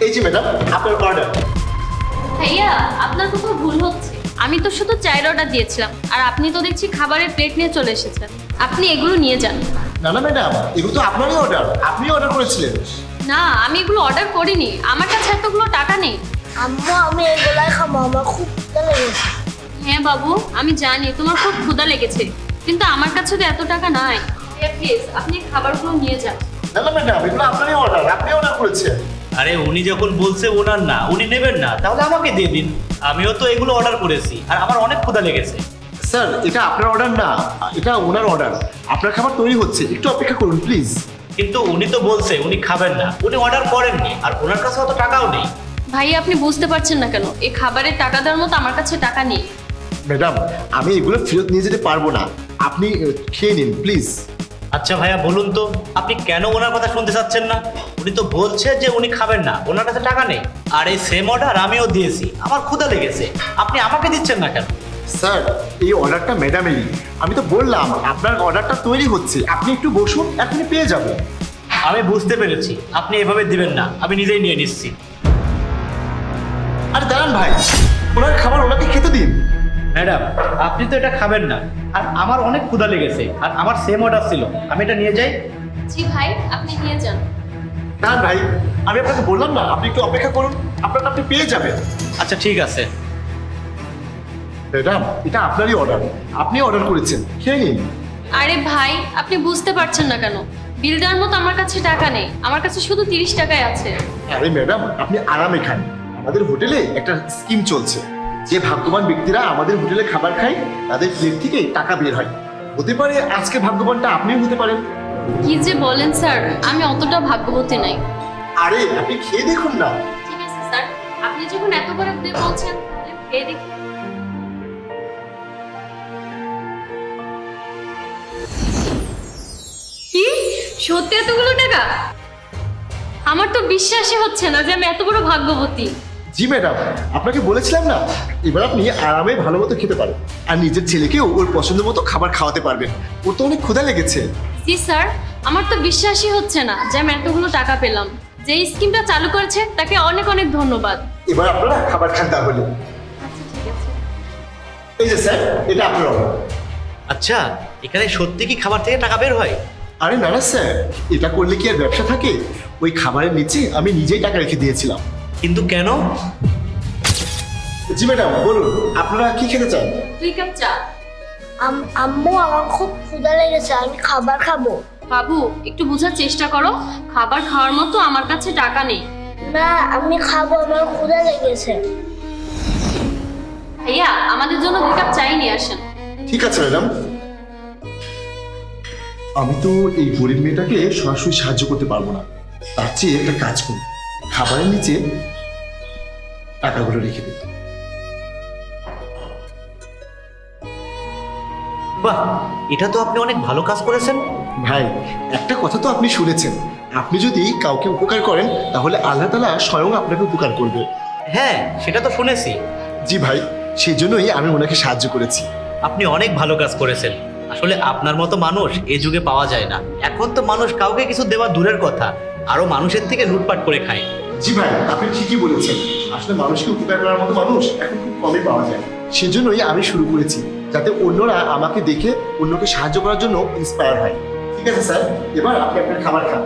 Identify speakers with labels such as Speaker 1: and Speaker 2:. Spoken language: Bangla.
Speaker 1: এই যে ম্যাডাম আপনার অর্ডার।
Speaker 2: ভাইয়া আপনার কোথাও ভুল হচ্ছে, আমি তো শুধু চায়ের অর্ডার দিয়েছিলাম আর আপনি তো দেখছি খাবারের প্লেট নিয়ে চলে এসেছেন। আপনি এগুলো নিয়ে যান।
Speaker 1: না না ম্যাডাম, এগুলো তো আপনারই অর্ডার, আপনি অর্ডার করেছিলেন।
Speaker 2: না আমি এগুলো অর্ডার করিনি, আমার কাছে এতগুলো টাকা নেই।
Speaker 3: আম্মু আমি এগুলাই খাবো, আমার খুব ক্ষুধা লেগেছে।
Speaker 2: হ্যাঁ বাবু আমি জানি তোমার খুব ক্ষুধা লেগেছে, কিন্তু আমার কাছে তো এত টাকা নাই। প্লিজ আপনি খাবারগুলো নিয়ে যান।
Speaker 1: না না ম্যাডাম, এগুলো আপনারই অর্ডার, আপনি অর্ডার করেছেন।
Speaker 4: আরে উনি যখন বলছে ওনার না, উনি নেবেন না, তাহলে আমাকে দিয়ে দিন। আমিও তো এগুলো অর্ডার করেছি আর আমার অনেক ক্ষুধা লেগেছে।
Speaker 1: স্যার এটা আপনার অর্ডার না, এটা ওনার অর্ডার। আপনার খাবার তৈরি হচ্ছে, একটু অপেক্ষা করুন প্লিজ।
Speaker 4: কিন্তু উনি তো বলছে উনি খাবেন না, উনি অর্ডার করেননি আর ওনার কাছে অত টাকাও নেই।
Speaker 2: ভাই আপনি বুঝতে পারছেন না কেন, এই খাবারের টাকা দেওয়ার মতো আমার কাছে টাকা নেই।
Speaker 1: ম্যাডাম আমি এগুলো ফেরত নিয়ে যেতে পারবো না, আপনি খেয়ে নিন প্লিজ।
Speaker 4: আচ্ছা ভাইয়া বলুন তো, আপনি কেন ওনার কথা শুনতে চাচ্ছেন না? উনি তো বলছে যে উনি খাবেন না, ওনার কাছে টাকা নেই। আর এই সেম অর্ডার আমিও দিয়েছি, আমার ক্ষুধা লেগেছে, আপনি আমাকে দিচ্ছেন না কেন?
Speaker 1: স্যার এই অর্ডারটা ম্যাডামেরই, আমি তো বললাম আপনার অর্ডারটা তৈরি হচ্ছে, আপনি একটু বসুন, এখনই পেয়ে যাবেন।
Speaker 4: আমি বুঝতে পেরেছি, আপনি এভাবে দিবেন না, আমি নিজেই নিয়ে নিচ্ছি।
Speaker 1: আরে দাঁড়ান ভাই, ওনার খাবার ওনাকে খেতে দিন।
Speaker 4: ম্যাডাম আপনি তো এটা খাবেন না, আর আমার অনেক ক্ষুধা লেগেছে, আর আমার সেম অর্ডার ছিল, আমি এটা নিয়ে যাই।
Speaker 2: জি ভাই আপনি নিয়ে যান।
Speaker 1: না ভাই, আমি আপনাকে বললাম না, আপনি একটু অপেক্ষা করুন, আপনারটা আপনি পেয়ে যাবেন।
Speaker 4: আচ্ছা ঠিক আছে।
Speaker 1: ম্যাডাম এটা আপনারই অর্ডার, আপনি অর্ডার করেছেন, খেয়ে নিন।
Speaker 2: আরে ভাই আপনি বুঝতে পারছেন না কেন, বিল দেওয়ার মতো আমার কাছে টাকা নেই, আমার কাছে শুধু 30 টাকাই আছে।
Speaker 1: আরে ম্যাডাম আপনি আরামে খান, আমাদের হোটেলে একটা স্কিম চলছে, যে ভাগ্যবান ব্যক্তিরা আমাদের হোটেলে খাবার খায় তাদের প্লেট থেকে টাকা বের হয়। হতে পারে আজকে ভাগ্যবানটা আপনিও হতে পারেন।
Speaker 2: কি যে বলেন স্যার, আমি অতটা ভাগ্যবতী নাই।
Speaker 1: আরে আপনি খেয়ে দেখুন না।
Speaker 2: ঠিক আছে স্যার, আপনি যখন এত করে বলছেন তাহলে খেয়ে দেখি। কি সত্যি এতগুলো টাকা? আমার তো বিশ্বাসই হচ্ছে না যে আমি এত বড় ভাগ্যবতী।
Speaker 1: জি ম্যাডাম, আপনাকে বলেছিলাম না, এবার আপনি আরামে ভালো মতো খেতে পারেন আর নিজের ছেলেকেও ওর পছন্দ মতো খাবার খাওয়াতে পারবেন, ওর তো অনেক ক্ষুধা লেগেছে।
Speaker 2: জি স্যার, আমার তো বিশ্বাসই হচ্ছে না যে আমি এতগুলো টাকা পেলাম। যে স্কিমটা চালু করেছে তাকে অনেক অনেক ধন্যবাদ।
Speaker 1: এবার আপনারা খাবার খান তাহলে।
Speaker 2: আচ্ছা ঠিক আছে।
Speaker 1: এই যে স্যার, এটা আপনার অর্ডার।
Speaker 4: আচ্ছা এখানে সত্যি কি খাবার থেকে টাকা বের হয়?
Speaker 1: আরে না না স্যার, এটা করলে কি আর ব্যবসা থাকে? ওই খাবারের নিচে আমি নিজেই টাকা রেখে দিয়েছিলাম।
Speaker 4: কিন্তু কেন?
Speaker 1: জি ম্যাডাম বলুন, আপনারা কি খেতে চান?
Speaker 2: 2 কাপ চা।
Speaker 3: আম্মু আমার খুব ক্ষুধা লেগেছে, আমি খাবার খাবো।
Speaker 2: বাবু একটু বোঝার চেষ্টা করো, খাবার খাওয়ার মতো আমার কাছে টাকা নেই।
Speaker 3: না আমি খাবো, আমার ক্ষুধা লেগেছে।
Speaker 2: ভাইয়া আমাদের জন্য 2 কাপ চাই নিয়ে আসেন।
Speaker 1: ঠিক আছে ম্যাডাম। আমি তো এই গরিব মেয়েটাকে সরাসরি সাহায্য করতে পারবো না, তার চেয়ে একটা কাজ করুন, খাবারের নিচে টাকাগুলো রেখে দিন।
Speaker 4: বাহ, এটা তো আপনি অনেক ভালো কাজ করেছেন।
Speaker 1: ভাই একটা কথা তো আপনি শুনেছেন, আপনি যদি কাউকে উপকার করেন তাহলে আল্লাহ তাআলা স্বয়ং আপনাকে উপকার করবে।
Speaker 4: হ্যাঁ সেটা তো শুনেছি।
Speaker 1: জি ভাই, সেই জন্যই আমি ওনাকে সাহায্য করেছি।
Speaker 4: আপনি অনেক ভালো কাজ করেছেন, আসলে আপনার মতো মানুষ এই যুগে পাওয়া যায় না। এখন তো মানুষ কাউকে কিছু দেওয়া দূরের কথা, আরো মানুষের থেকে লুটপাট করে খায়।
Speaker 1: জি ভাই আপনি ঠিকই বলেছেন, আসলে মানুষকে উপকার করার মতো মানুষ এখন খুব কমই পাওয়া যায়। সেজন্যই আমি শুরু করেছি, যাতে অন্যরা আমাকে দেখে অন্যকে সাহায্য করার জন্য ইন্সপায়ার হয়। ঠিক আছে স্যার, এবার আপনি আপনার খাবার খান।